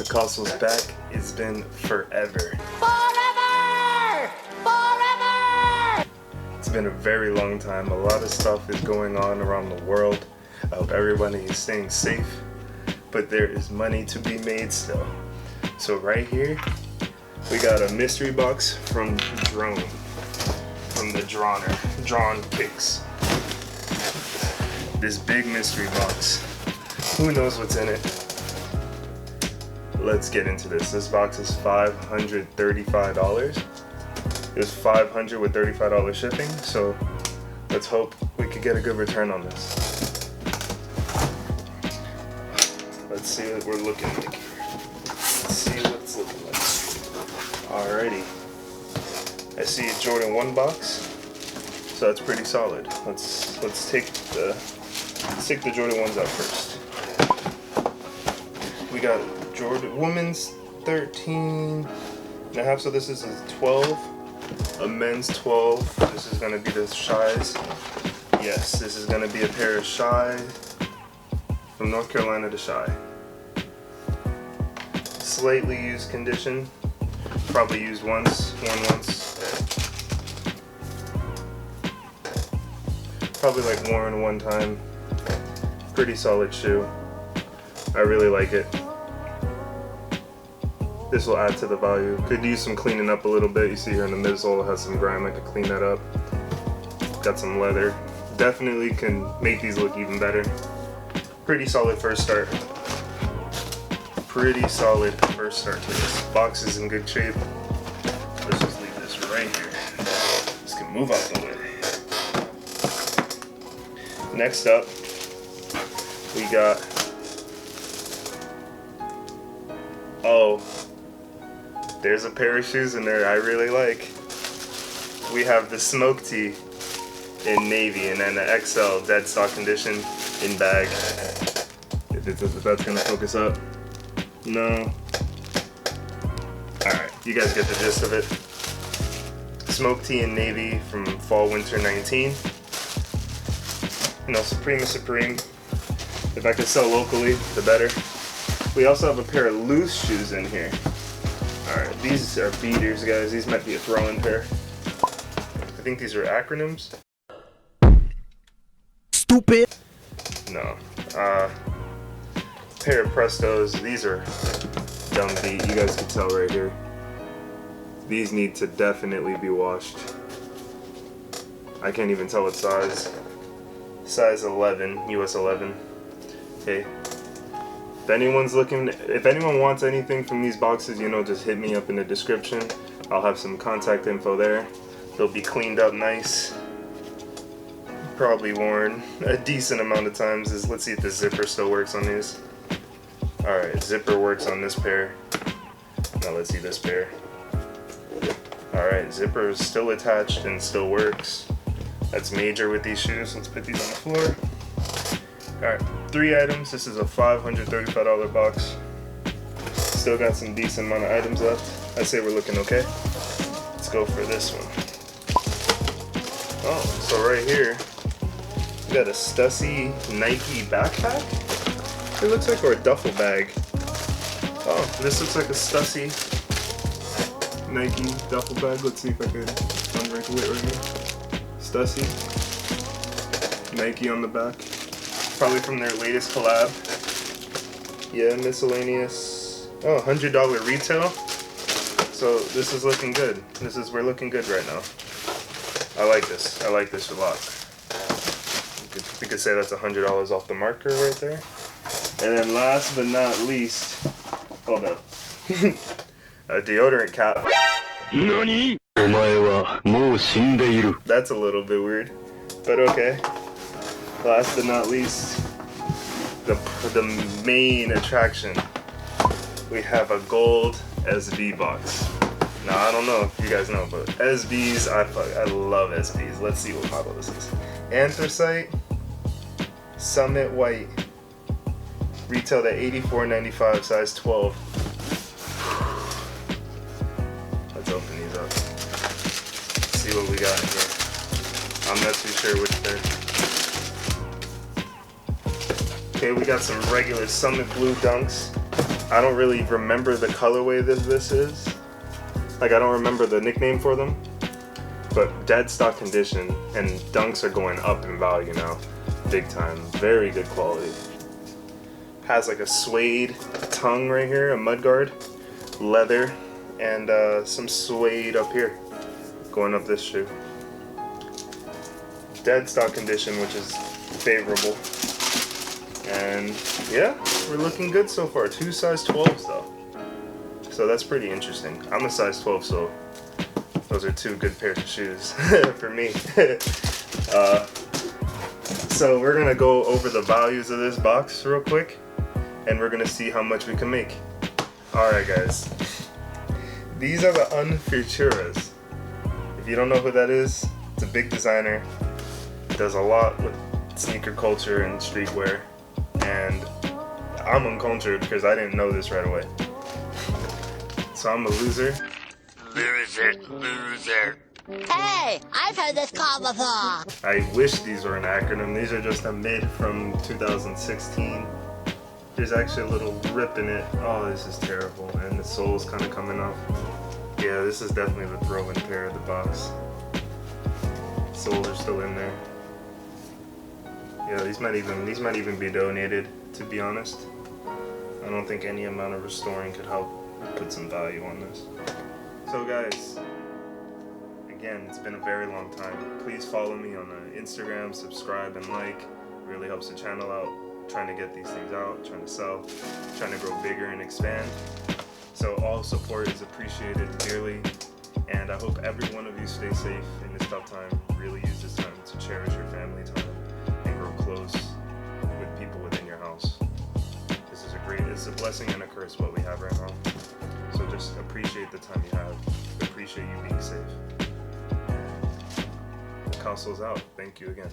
PicasSolez back. It's been forever. Forever! Forever! It's been a very long time. A lot of stuff is going on around the world. I hope everybody is staying safe, but there is money to be made still. So right here, we got a mystery box from Drawn Kicks. This big mystery box. Who knows what's in it? Let's get into this. This box is $535. It's $500 with $35 shipping, so let's hope we could get a good return on this. Let's see what we're looking like here. Let's see what it's looking like. Alrighty. I see a Jordan 1 box, so that's pretty solid. Let's take the Jordan 1s out first. We got Jordan women's 13.5, so this is a 12, a men's 12. This is gonna be the Shies. Yes, this is gonna be a pair of Shy from North Carolina to Shy. Slightly used condition, probably used worn once. Probably like worn one time. Pretty solid shoe. I really like it. This will add to the value. Could use some cleaning up a little bit. You see here in the midsole it has some grime. I could clean that up. Got some leather. Definitely can make these look even better. Pretty solid first start. Pretty solid first start to this. Box is in good shape. Let's just leave this right here. This can move out the way. Next up, we got, oh, there's a pair of shoes in there I really like. We have the Smoke Tee in navy and then the XL dead stock condition in bag. If that's gonna focus up. No. Alright, you guys get the gist of it. Smoke Tee in navy from fall winter 19. You know, Supreme is Supreme. If I could sell locally, the better. We also have a pair of loose shoes in here. Alright, these are beaters, guys. These might be a throw-in pair. I think these are acronyms. Stupid! No. Pair of Prestos. These are dumb beat. You guys can tell right here. These need to definitely be washed. I can't even tell what size. Size 11, US 11. Okay. If anyone wants anything from these boxes, you know, just hit me up in the description. I'll have some contact info there. They'll be cleaned up nice. Probably worn a decent amount of times. Let's see if the zipper still works on these. Alright, zipper works on this pair. Now let's see this pair. Alright, zipper is still attached and still works. That's major with these shoes. Let's put these on the floor. Alright, 3 items. This is a $535 box. Still got some decent amount of items left. I'd say we're looking okay. Let's go for this one. Oh, so right here, we got a Stussy Nike backpack. It looks like, or a duffel bag. Oh, this looks like a Stussy Nike duffel bag. Let's see if I can unwrinkle it right here. Stussy, Nike on the back. Probably from their latest collab. Yeah, miscellaneous. Oh, $100 retail. So this is looking good. We're looking good right now. I like this. I like this a lot. We could say that's $100 off the marker right there. And then last but not least, hold up. A deodorant cap. NANI?! That's a little bit weird, but okay. Last but not least, the main attraction. We have a gold SB box. Now I don't know if you guys know, but SBs, I love SBs. Let's see what model this is. Anthracite, Summit White, retailed at $84.95, size 12. Let's open these up. See what we got in here. I'm not too sure which they're. Okay, we got some regular Summit Blue Dunks. I don't really remember the colorway that this is. Like, I don't remember the nickname for them. But dead stock condition, and Dunks are going up in value now. Big time. Very good quality. Has like a suede tongue right here, a mudguard, leather, and some suede up here. Going up this shoe. Dead stock condition, which is favorable. And yeah, we're looking good so far. 2 size 12s though. So that's pretty interesting. I'm a size 12, so those are 2 good pairs of shoes for me. So we're gonna go over the values of this box real quick, and we're gonna see how much we can make. Alright guys, these are the Unfuturas. If you don't know who that is, it's a big designer. Does a lot with sneaker culture and streetwear, and I'm uncultured because I didn't know this right away. So I'm a loser. Loser. Hey, I've heard this call before. I wish these were an acronym. These are just a mid from 2016. There's actually a little rip in it. Oh, this is terrible. And the sole's kind of coming off. Yeah, this is definitely the throw-in pair of the box. Soles are still in there. Yeah, these might even be donated, to be honest. I don't think any amount of restoring could help put some value on this. So guys, again, it's been a very long time. Please follow me on Instagram, subscribe and like. It really helps the channel out. Trying to get these things out, trying to sell, trying to grow bigger and expand. So all support is appreciated dearly, and I hope every one of you stay safe in this tough time. Really use this time to cherish your family time and grow close with people within your house. It's a blessing and a curse what we have right now. So just appreciate the time you have. Appreciate you being safe. PicasSolez out. Thank you again.